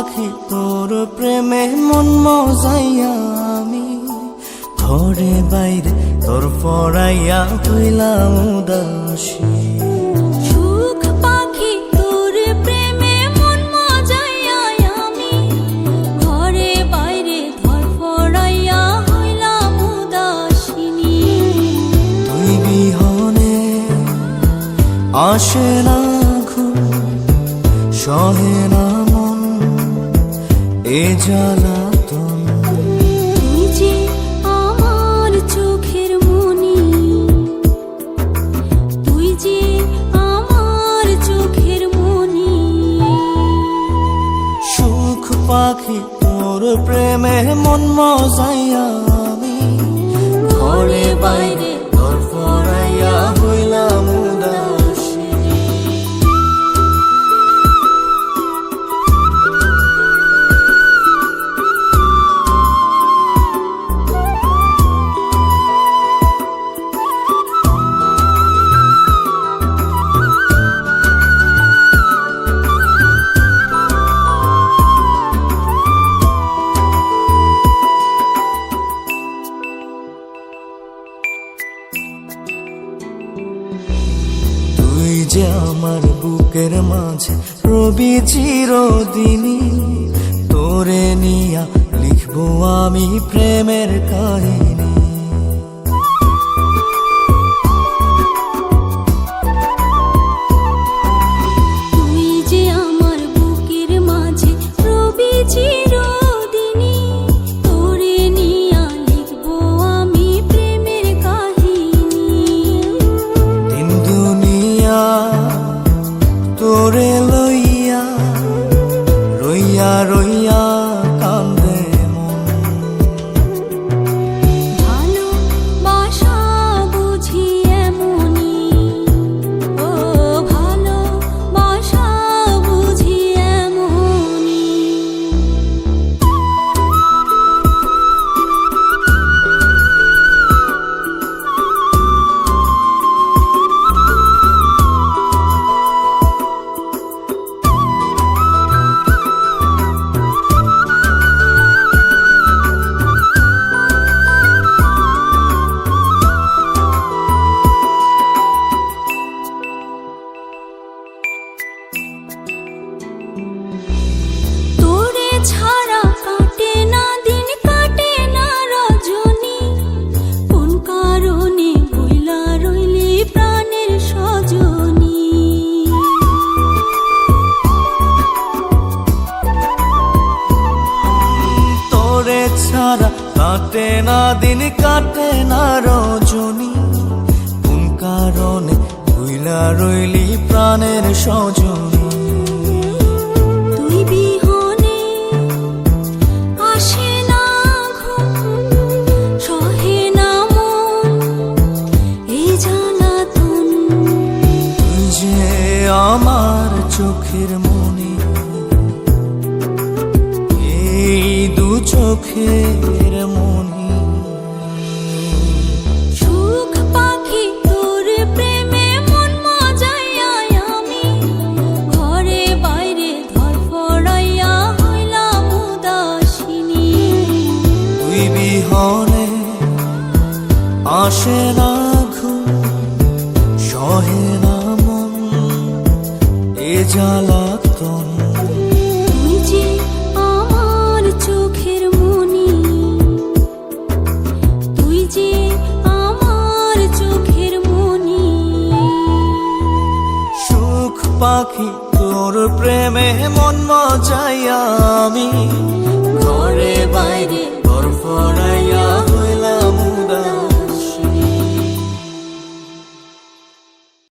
পাখি তোর প্রেমে মন মজাইয়া আমি ঘরে বাইরে তোর পড়াইয়া হইলাম উদাসী। সুখ পাখি তোর প্রেমে মন মজাইয়া আমি ঘরে বাইরে ধর পড়াইয়া হইলাম উদাসিনী। তুই বিহনে আসে না ঘুম, সহে না মন এ জ্বালাতন। তুই যে আমার চোখের মনি, তুই যে আমার চোখের মনি। সুখ পাখি তোর প্রেমে মন মজাইয়া আমি ঘরে বাইরে তোর পড়াইয়া হইলাম উদাসী। তুই যে আমার বুকের মাঝে রবি চিরদিনই, তোরে নিয়া লিখবো আমি প্রেমের কাহিনী। তুই যে আমার বুকের মাঝে রবি চিরদিনই, তোরে নিয়া লিখবো আমি প্রেমের কাহিনী। দিন দুনিয়া তোরে লইয়া রইয়া রইয়া কান্দে মন। ভালোবাসা বুঝি এমনি, ও ভালোবাসা বুঝি এমনি। তোরে ছাড়া কাটে না দিন, কাটে না রজনী। কোন কারণে বইলা রইলি প্রাণের সজনী। তোরে ছাড়া কাটে না দিন, কাটে না রজনী। কোন কারণে ভুইলা রইলি প্রাণের সজনী। তুই বিহনে আসে না ঘুম, সহে না মন এই জ্বালাতন। তুই যে আমার চোখের মনি, এই দু চোখের মনি। সুখ পাখি তোর প্রেমে মন মজাইয়া আমি ঘরে বাইরে ধর পড়াইয়া হইলাম উদাসিনী। তুই বিহনে আসে না ঘুম, সহে না মন এ জ্বালাতন। তুই যে আমার চোখের মনি, তুই যে আমার চোখের মনি। সুখ পাখি তোর প্রেমে মন মজাইয়া আমি ঘরে বাইরে তোর পড়াইয়া হইলাম